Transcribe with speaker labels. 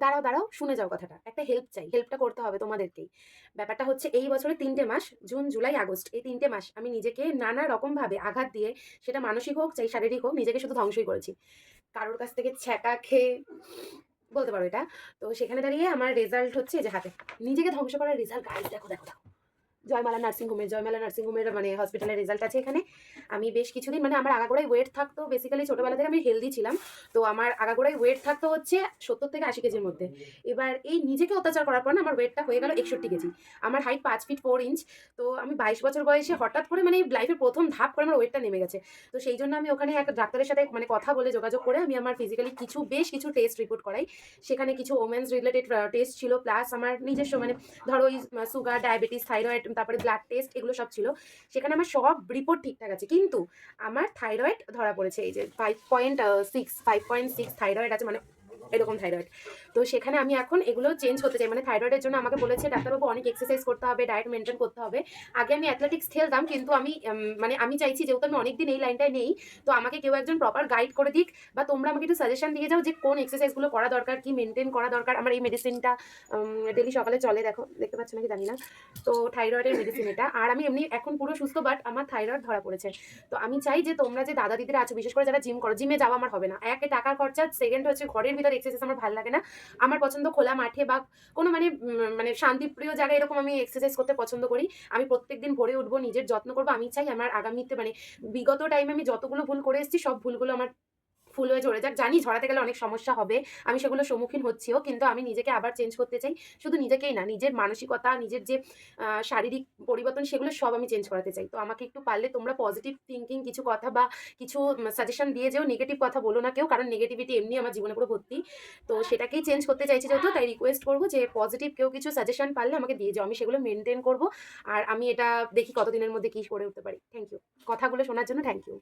Speaker 1: দাঁড়াও, দাঁড়াও, শুনে যাও কথাটা। একটা হেল্প চাই। হেল্পটা করতে হবে তোমাদেরকেই। ব্যাপারটা হচ্ছে এই বছরে ৩ টে মাস জুন, জুলাই, আগস্ট এই ৩ টে মাস আমি নিজেকে নানা রকমভাবে আঘাত দিয়ে সেটা মানসিক হোক চাই শারীরিক হোক নিজেকে শুধু ধ্বংসই করেছি। কারোর কাছ থেকে ছ্যাঁকা খেয়ে বলতে পারো এটা। তো সেখানে দাঁড়িয়ে আমার রেজাল্ট হচ্ছে এই যে হাতে। নিজেকে ধ্বংস করার রেজাল্ট গাইস দেখো, দেখো, দেখো। জয়মালা নার্সিং হোমের মানে হসপিটালের রেজাল্ট আছে এখানে। আমি বেশ কিছুদিন মানে আমার আগাগোড়াই ওয়েট থাকতো, বেসিক্যালি ছোটবেলা থেকে আমি হেলদি ছিলাম। তো আমার আগাগোড়াই ওয়েট থাকতো হচ্ছে ৭০ থেকে ৮০ কেজির মধ্যে। এবার এই নিজেকে অত্যাচার করার পর না আমার ওয়েটটা হয়ে গেল ৬১ কেজি। আমার হাইট ৫ ফিট ৪ ইঞ্চ। তো আমি ২২ বছর বয়সে হঠাৎ করে মানে লাইফের ১ম ধাপ করে আমার ওয়েটটা নেমে গেছে। তো সেই জন্য আমি ওখানে এক ডাক্তারের সাথে মানে কথা বলে যোগাযোগ করে আমি আমার ফিজিক্যালি বেশ কিছু টেস্ট রিপোর্ট করাই। সেখানে কিছু ওমেন্স রিলেটেড টেস্ট ছিল, প্লাস আমার নিজস্ব মানে ধরো ওই সুগার, ডায়াবেটিস, থাইরয়েড, তারপরে ব্লাড টেস্ট এগুলো সব ছিল। সেখানে আমার সব রিপোর্ট ঠিকঠাক আছে। কিন্তু আমার থাইরয়েড ধরা পড়েছে এই যে 5.6 থাইরয়েড আছে মানে এরকম থাইরয়েড। তো সেখানে আমি এখন এগুলো চেঞ্জ করতে চাই। মানে থাইরয়েডের জন্য আমাকে বলেছে ডাক্তারবাবু অনেক এক্সারসাইজ করতে হবে, ডায়েট মেইনটেইন করতে হবে। আগে আমি অ্যাথলেটিক্স খেলতাম কিন্তু আমি মানে আমি চাইছি যেহেতু আমি অনেকদিন এই লাইনটায় নেই, তো আমাকে কেউ একজন প্রপার গাইড করে দিক বা তোমরা আমাকে একটু সাজেশন দিয়ে যাও যে কোন এক্সারসাইজগুলো করা দরকার, কি মেইনটেইন করা দরকার। আমার এই মেডিসিনটা ডেইলি সকালে চলে, দেখো দেখতে পাচ্ছ নাকি জানি না। তো থাইরয়েডের মেডিসিন এটা। আর আমি এমনি এখন পুরো সুস্থ, বাট আমার থাইরয়েড ধরা পড়েছে। তো আমি চাই যে তোমরা যে দাদা দিদিরা আছো, বিশেষ করে যারা জিম করো, জিমে যাওয়া আমার হবে না। এক টাকার খরচা, সেকেন্ড হচ্ছে ঘরের ভিতরে এক্সারসাইজ আমার ভালো লাগে না। আমার পছন্দ খোলা মাঠে বা কোনো মানে মানে শান্তিপ্রিয় জায়গায় এরকম আমি এক্সারসাইজ করতে পছন্দ করি। আমি প্রত্যেকদিন ভোরে উঠবো, নিজের যত্ন করবো। আমি চাই আমার আগামীতে মানে বিগত টাইমে আমি যতগুলো ভুল করে এসেছি সব ভুলগুলো আমার ফুল হয়ে ঝরে যাক। জানি ঝরাতে গেলে অনেক সমস্যা হবে। আমি সেগুলোর সম্মুখীন হচ্ছিও। কিন্তু আমি নিজেকে আবার চেঞ্জ করতে চাই। শুধু নিজেকেই না, নিজের মানসিকতা, নিজের যে শারীরিক পরিবর্তন সেগুলো সব আমি চেঞ্জ করাতে চাই। তো আমাকে একটু পারলে তোমরা পজিটিভ থিংকিং কিছু কথা বা কিছু সাজেশন দিয়ে যেও। নেগেটিভ কথা বলো না কেউ। কারণ নেগেটিভিটি এমনি আমার জীবনে পুরো ভর্তি। তো সেটাকেই চেঞ্জ করতে চাইছি যেহেতু, তাই রিকোয়েস্ট করব যে পজিটিভ কেউ কিছু সাজেশন পারলে আমাকে দিয়ে যাও। আমি সেগুলো মেইনটেইন করব। আর আমি এটা দেখি কতদিনের মধ্যে কি করে উঠতে পারি। Thank you. কথাগুলো শোনার জন্য থ্যাংক ইউ।